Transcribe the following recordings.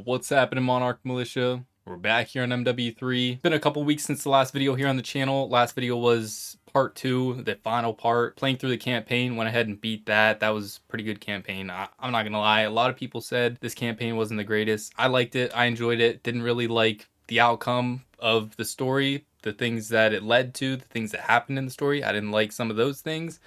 What's happening, Monarch Militia? We're back here on MW3. It's been a couple weeks since the last video here on the channel. Last video was part 2, the final part. Playing through the campaign, went ahead and beat that. That was a pretty good campaign. I'm not gonna lie, a lot of people said this campaign wasn't the greatest. I liked it, I enjoyed it. Didn't really like the outcome of the story, the things that it led to, the things that happened in the story. I didn't like some of those things,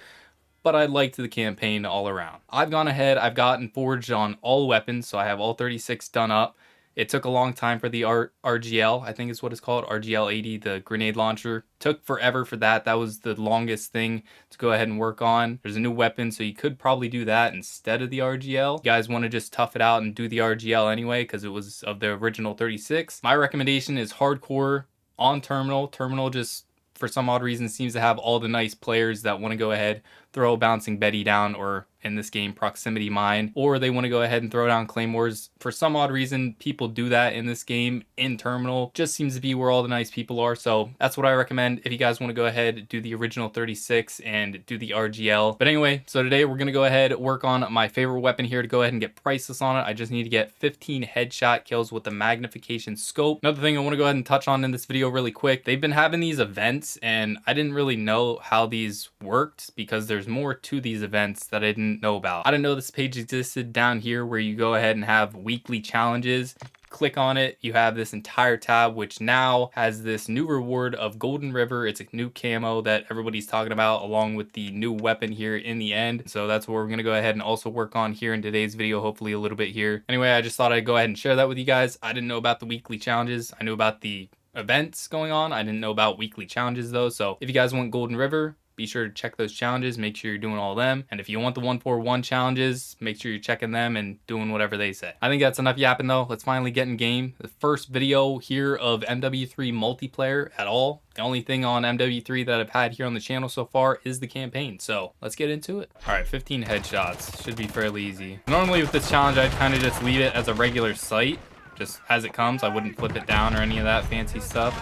but I liked the campaign all around. I've gone ahead, I've gotten forged on all weapons, so I have all 36 done up. It took a long time for the RGL, I think is what it's called, RGL 80, the grenade launcher. Took forever for that. That was the longest thing to go ahead and work on. There's a new weapon, so you could probably do that instead of the RGL. You guys want to just tough it out and do the RGL anyway, because it was of the original 36. My recommendation is hardcore on Terminal. Terminal just, for some odd reason, seems to have all the nice players that want to go ahead, throw a bouncing Betty down, or in this game, proximity mine, or they want to go ahead and throw down claymores. For some odd reason, people do that in this game in Terminal. Just seems to be where all the nice people are. So that's what I recommend if you guys want to go ahead, do the original 36 and do the RGL. But anyway, so today we're going to go ahead, work on my favorite weapon here to go ahead and get priceless on it. I just need to get 15 headshot kills with the magnification scope. Another thing I want to go ahead and touch on in this video really quick, they've been having these events and I didn't really know how these worked because there's more to these events that I didn't know about. I didn't know this page existed down here where you go ahead and have weekly challenges. Click on it, you have this entire tab which now has this new reward of Golden River. It's a new camo that everybody's talking about, along with the new weapon here in the end. So that's what we're going to go ahead and also work on here in today's video, hopefully a little bit here. Anyway, I just thought I'd go ahead and share that with you guys. I didn't know about the weekly challenges. I knew about the events going on. I didn't know about weekly challenges though. So if you guys want Golden River, be sure to check those challenges, make sure you're doing all of them. And if you want the 141 challenges, make sure you're checking them and doing whatever they say. I think that's enough yapping though. Let's finally get in game. The first video here of MW3 multiplayer at all. The only thing on MW3 that I've had here on the channel so far is the campaign. So let's get into it. All right, 15 headshots. Should be fairly easy. Normally with this challenge, I'd kind of just leave it as a regular sight. Just as it comes, I wouldn't flip it down or any of that fancy stuff.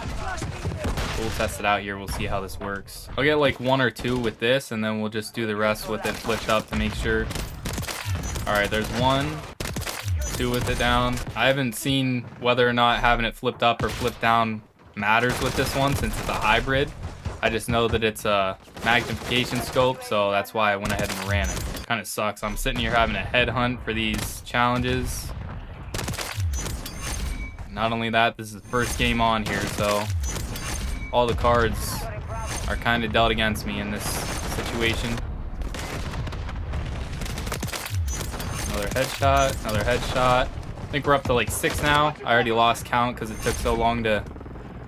We'll test it out here. We'll see how this works. I'll get like 1 or 2 with this, and then we'll just do the rest with it flipped up to make sure. All right, there's 1, 2 with it down. I haven't seen whether or not having it flipped up or flipped down matters with this one since it's a hybrid. I just know that it's a magnification scope, so that's why I went ahead and ran it. Kind of sucks. I'm sitting here having a headhunt for these challenges. Not only that, this is the first game on here, so all the cards are kind of dealt against me in this situation. Another headshot, another headshot. I think we're up to like 6 now. I already lost count because it took so long to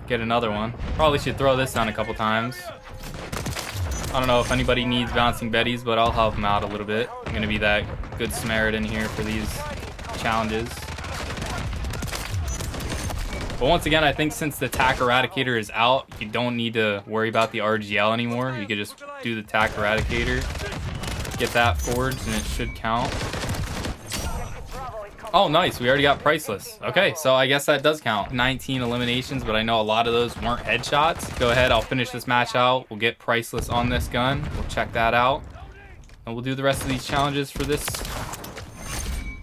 get another one. Probably should throw this down a couple times. I don't know if anybody needs bouncing betties, but I'll help them out a little bit. I'm going to be that good Samaritan here for these challenges. But once again, I think since the TAC Eradicator is out, you don't need to worry about the RGL anymore. You could just do the TAC Eradicator, get that forged, and it should count. Oh, nice. We already got Priceless. Okay, so I guess that does count. 19 eliminations, but I know a lot of those weren't headshots. Go ahead. I'll finish this match out. We'll get Priceless on this gun. We'll check that out. And we'll do the rest of these challenges for this,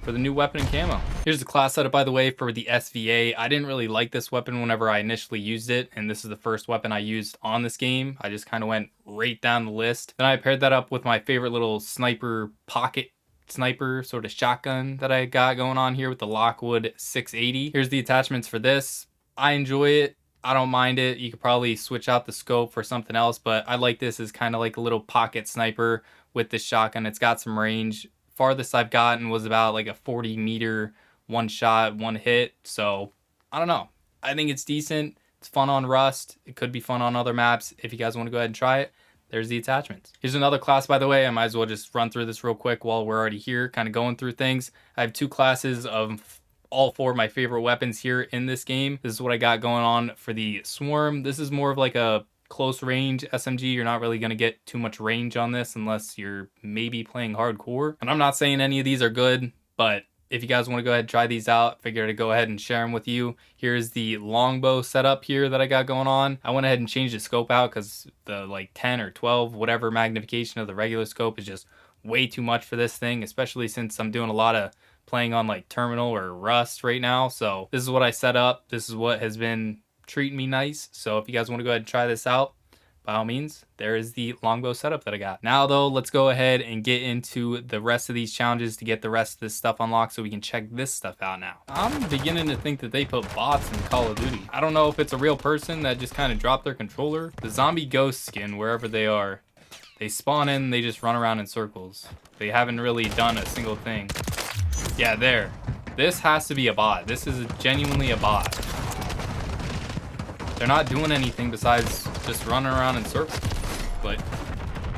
for the new weapon and camo. Here's the class setup, by the way, for the SVA. I didn't really like this weapon whenever I initially used it, and this is the first weapon I used on this game. I just kind of went right down the list. Then I paired that up with my favorite little sniper pocket sniper sort of shotgun that I got going on here with the Lockwood 680. Here's the attachments for this. I enjoy it. I don't mind it. You could probably switch out the scope for something else, but I like this as kind of like a little pocket sniper with this shotgun. It's got some range. Farthest I've gotten was about like a 40-meter one shot, one hit. So I don't know. I think it's decent. It's fun on Rust. It could be fun on other maps. If you guys want to go ahead and try it, there's the attachments. Here's another class, by the way. I might as well just run through this real quick while we're already here, kind of going through things. I have 2 classes of all 4 of my favorite weapons here in this game. This is what I got going on for the Swarm. This is more of like a close range SMG. You're not really going to get too much range on this unless you're maybe playing hardcore. And I'm not saying any of these are good, but if you guys want to go ahead and try these out, figure to go ahead and share them with you. Here's the longbow setup here that I got going on. I went ahead and changed the scope out because the like 10 or 12 whatever magnification of the regular scope is just way too much for this thing, especially since I'm doing a lot of playing on like Terminal or Rust right now. So this is what I set up. This is what has been treating me nice. So if you guys want to go ahead and try this out, by all means, there is the longbow setup that I got. Now though, let's go ahead and get into the rest of these challenges to get the rest of this stuff unlocked so we can check this stuff out now. I'm beginning to think that they put bots in Call of Duty. I don't know if it's a real person that just kind of dropped their controller. The zombie ghost skin, wherever they are, they spawn in, they just run around in circles. They haven't really done a single thing. Yeah, there. This has to be a bot. This is genuinely a bot. They're not doing anything besides just running around in circles. But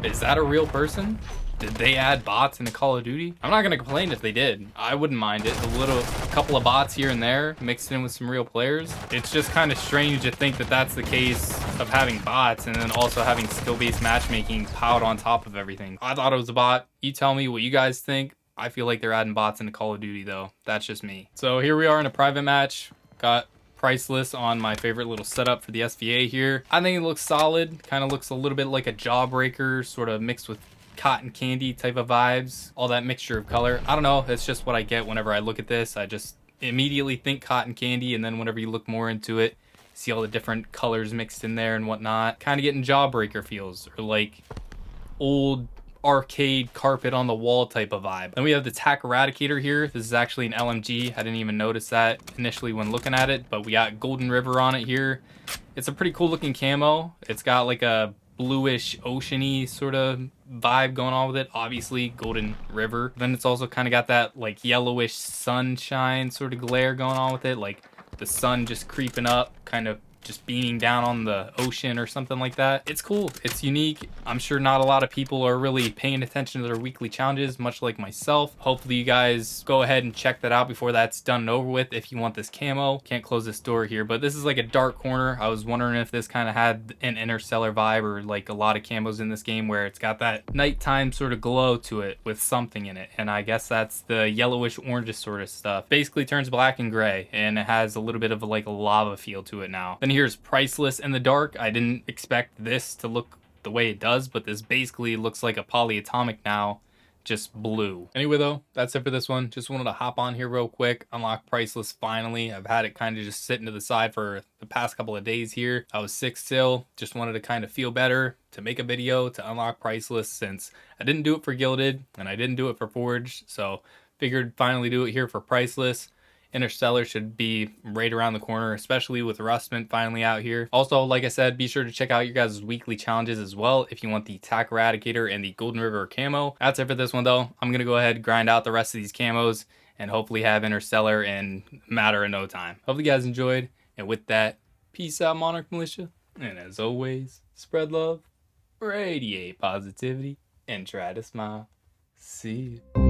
is that a real person? Did they add bots into Call of Duty? I'm not gonna complain if they did. I wouldn't mind it. A couple of bots here and there mixed in with some real players. It's just kind of strange to think that that's the case of having bots and then also having skill-based matchmaking piled on top of everything. I thought it was a bot. You tell me what you guys think. I feel like they're adding bots into Call of Duty though. That's just me. So here we are in a private match. Got Priceless on my favorite little setup for the SVA here. I think it looks solid. Kind of looks a little bit like a Jawbreaker, sort of mixed with cotton candy type of vibes. All that mixture of color. I don't know. It's just what I get whenever I look at this. I just immediately think cotton candy, and then whenever you look more into it, see all the different colors mixed in there and whatnot. Kind of getting Jawbreaker feels, or like old arcade carpet on the wall type of vibe. Then we have the TAC Eradicator here. This is actually an LMG. I didn't even notice that initially when looking at it, but we got Golden River on it here. It's a pretty cool looking camo. It's got like a bluish oceany sort of vibe going on with it. Obviously Golden River. Then it's also kind of got that like yellowish sunshine sort of glare going on with it, like the sun just creeping up, kind of just beaming down on the ocean or something like that. It's cool. It's unique. I'm sure not a lot of people are really paying attention to their weekly challenges, much like myself. Hopefully you guys go ahead and check that out before that's done and over with if you want this camo. Can't close this door here, but this is like a dark corner. I was wondering if this kind of had an Interstellar vibe, or like a lot of camos in this game where it's got that nighttime sort of glow to it with something in it. And I guess that's the yellowish orangish sort of stuff. Basically turns black and gray, and it has a little bit of like a lava feel to it now. Then here's Priceless in the dark. I didn't expect this to look the way it does, but this basically looks like a polyatomic now, just blue. Anyway though, that's it for this one. Just wanted to hop on here real quick, unlock Priceless finally. I've had it kind of just sitting to the side for the past couple of days here. I was sick still, just wanted to kind of feel better to make a video to unlock Priceless, since I didn't do it for Gilded and I didn't do it for Forged, so figured finally do it here for Priceless. Interstellar should be right around the corner, especially with Rustment finally out here. Also, like I said, be sure to check out your guys' weekly challenges as well if you want the TAC Eradicator and the Golden River camo. That's it for this one though. I'm gonna go ahead and grind out the rest of these camos and hopefully have Interstellar in a matter of no time. Hope you guys enjoyed, and with that, peace out, Monarch Militia, and as always, spread love, radiate positivity, and try to smile. See you.